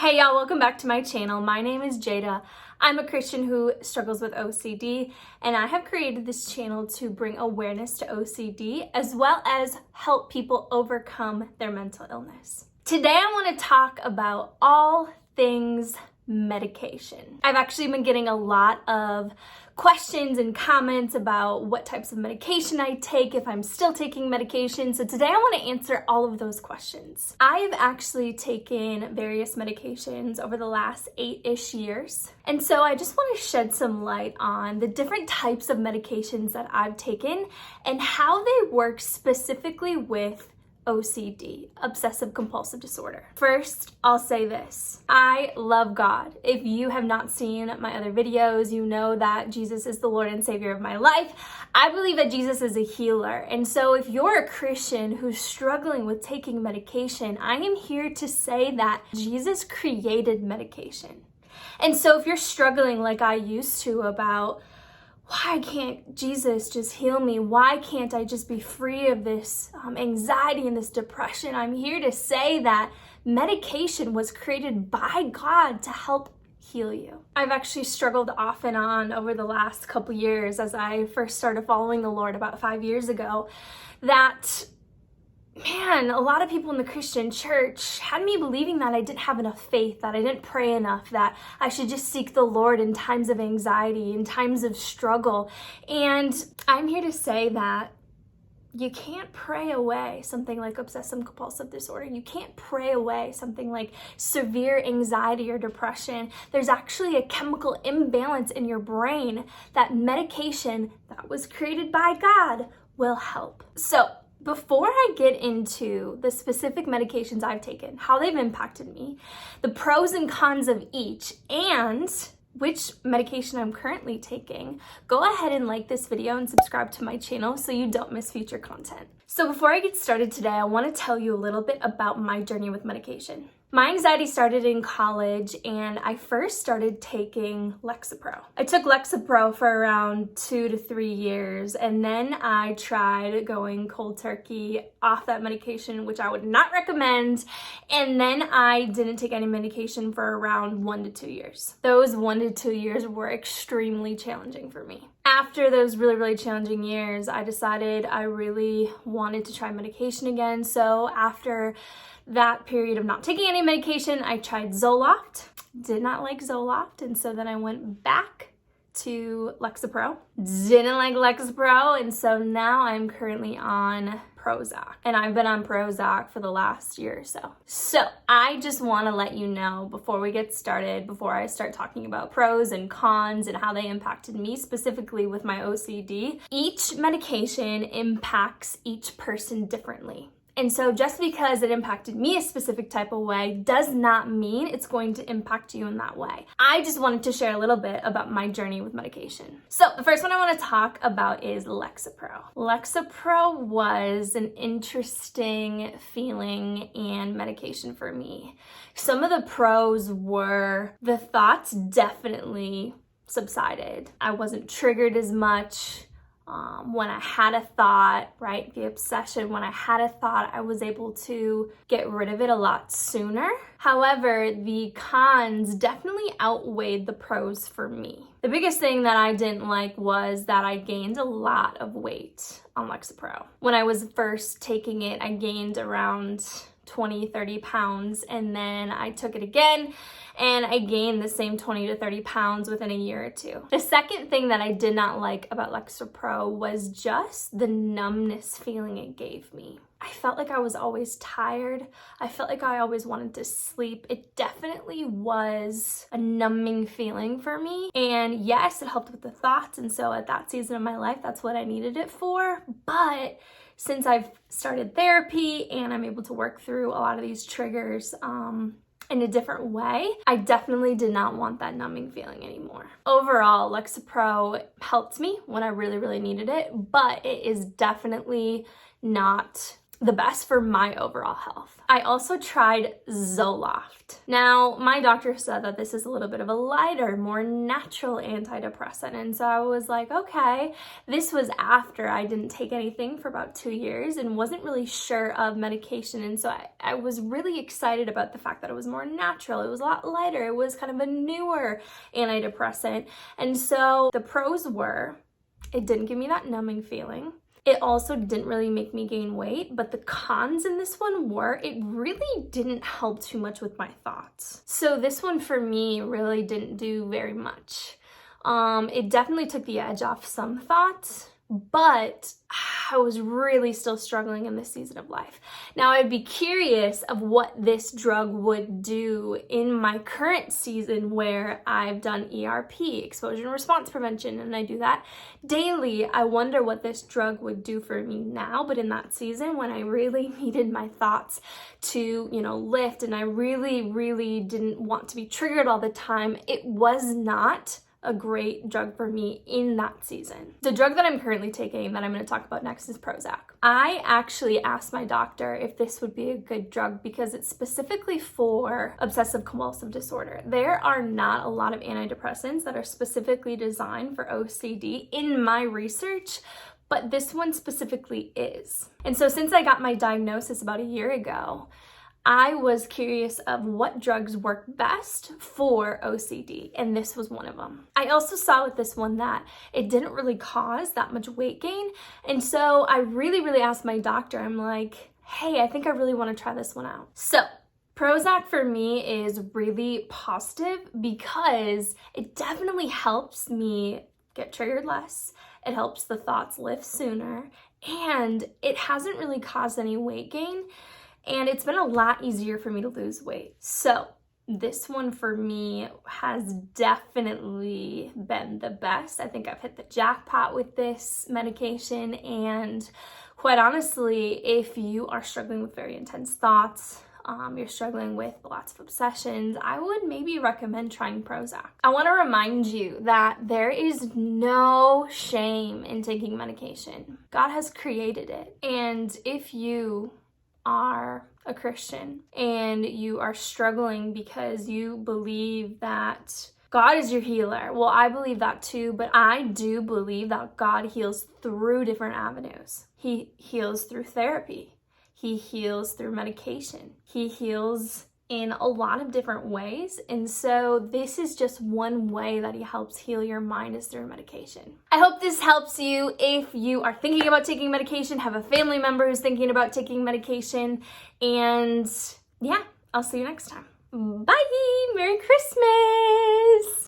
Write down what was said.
Hey y'all, welcome back to my channel. My name is Jada. I'm a Christian who struggles with OCD, and I have created this channel to bring awareness to OCD as well as help people overcome their mental illness. Today I want to talk about all things medication. I've actually been getting a lot of questions and comments about what types of medication I take, if I'm still taking medication. So today I want to answer all of those questions. I've actually taken various medications over the last 8-ish years. And so I just want to shed some light on the different types of medications that I've taken and how they work specifically with OCD, obsessive compulsive disorder. First, I'll say this. I love God. If you have not seen my other videos, you know that Jesus is the Lord and Savior of my life. I believe that Jesus is a healer. And so if you're a Christian who's struggling with taking medication, I am here to say that Jesus created medication. And so if you're struggling like I used to about why can't Jesus just heal me? Why can't I just be free of this anxiety and this depression? I'm here to say that medication was created by God to help heal you. I've actually struggled off and on over the last couple years as I first started following the Lord about 5 years ago, that a lot of people in the Christian church had me believing that I didn't have enough faith, that I didn't pray enough, that I should just seek the Lord in times of anxiety, in times of struggle. And I'm here to say that you can't pray away something like obsessive compulsive disorder. You can't pray away something like severe anxiety or depression. There's actually a chemical imbalance in your brain that medication that was created by God will help. So before I get into the specific medications I've taken, how they've impacted me, the pros and cons of each, and which medication I'm currently taking, go ahead and like this video and subscribe to my channel so you don't miss future content. So before I get started today, I want to tell you a little bit about my journey with medication. My anxiety started in college, and I first started taking Lexapro. I took Lexapro for around 2 to 3 years, and then I tried going cold turkey off that medication, which I would not recommend, and then I didn't take any medication for around 1 to 2 years. Those 1 to 2 years were extremely challenging for me. After those really challenging years, I decided I really wanted to try medication again. So after that period of not taking any medication, I tried Zoloft. Did not like Zoloft, and so then I went back to Lexapro. Didn't like Lexapro, and so now I'm currently on Prozac, and I've been on Prozac for the last year or so. So I just want to let you know before we get started, before I start talking about pros and cons and how they impacted me specifically with my OCD, each medication impacts each person differently. And so just because it impacted me a specific type of way does not mean it's going to impact you in that way. I just wanted to share a little bit about my journey with medication. So the first one I want to talk about is Lexapro. Lexapro was an interesting feeling and medication for me. Some of the pros were the thoughts definitely subsided. I wasn't triggered as much. When I had a thought, right, the obsession, when I had a thought, I was able to get rid of it a lot sooner. However, the cons definitely outweighed the pros for me. The biggest thing that I didn't like was that I gained a lot of weight on Lexapro. When I was first taking it, I gained around 20-30 pounds, and then I took it again and I gained the same 20 to 30 pounds within a year or two. The second thing that I did not like about Lexapro was just the numbness feeling it gave me. I felt like I was always tired. I felt like I always wanted to sleep. It definitely was a numbing feeling for me. And yes, it helped with the thoughts. And so at that season of my life, that's what I needed it for. But since I've started therapy and I'm able to work through a lot of these triggers in a different way, I definitely did not want that numbing feeling anymore. Overall, Lexapro helped me when I really needed it, but it is definitely not the best for my overall health. I also tried Zoloft. Now, my doctor said that this is a little bit of a lighter, more natural antidepressant. And so I was like, okay. This was after I didn't take anything for about 2 years and wasn't really sure of medication. And so I was really excited about the fact that it was more natural. It was a lot lighter. It was kind of a newer antidepressant. And so the pros were, it didn't give me that numbing feeling. It also didn't really make me gain weight, but the cons in this one were it really didn't help too much with my thoughts. So this one for me really didn't do very much. It definitely took the edge off some thoughts, but I was really still struggling in this season of life. Now, I'd be curious of what this drug would do in my current season where I've done ERP, exposure and response prevention, and I do that daily. I wonder what this drug would do for me now, but in that season when I really needed my thoughts to, lift, and I really, really didn't want to be triggered all the time, it was not a great drug for me in that season. The drug that I'm currently taking that I'm going to talk about next is Prozac. I actually asked my doctor if this would be a good drug because it's specifically for obsessive compulsive disorder. There are not a lot of antidepressants that are specifically designed for OCD in my research, but this one specifically is. And so since I got my diagnosis about a year ago, I was curious of what drugs work best for OCD, and this was one of them. I also saw with this one that it didn't really cause that much weight gain, and so I really asked my doctor, I'm like, hey, I think I really want to try this one out. So Prozac for me is really positive because it definitely helps me get triggered less, it helps the thoughts lift sooner, and it hasn't really caused any weight gain. And it's been a lot easier for me to lose weight. So this one for me has definitely been the best. I think I've hit the jackpot with this medication. And quite honestly, if you are struggling with very intense thoughts, you're struggling with lots of obsessions, I would maybe recommend trying Prozac. I want to remind you that there is no shame in taking medication. God has created it. And if you are a Christian and you are struggling because you believe that God is your healer, well, I believe that too, but I do believe that God heals through different avenues. He heals through therapy. He heals through medication. He heals in a lot of different ways. And so this is just one way that he helps heal your mind is through medication. I hope this helps you if you are thinking about taking medication, have a family member who's thinking about taking medication. And yeah, I'll see you next time. Bye! Merry Christmas!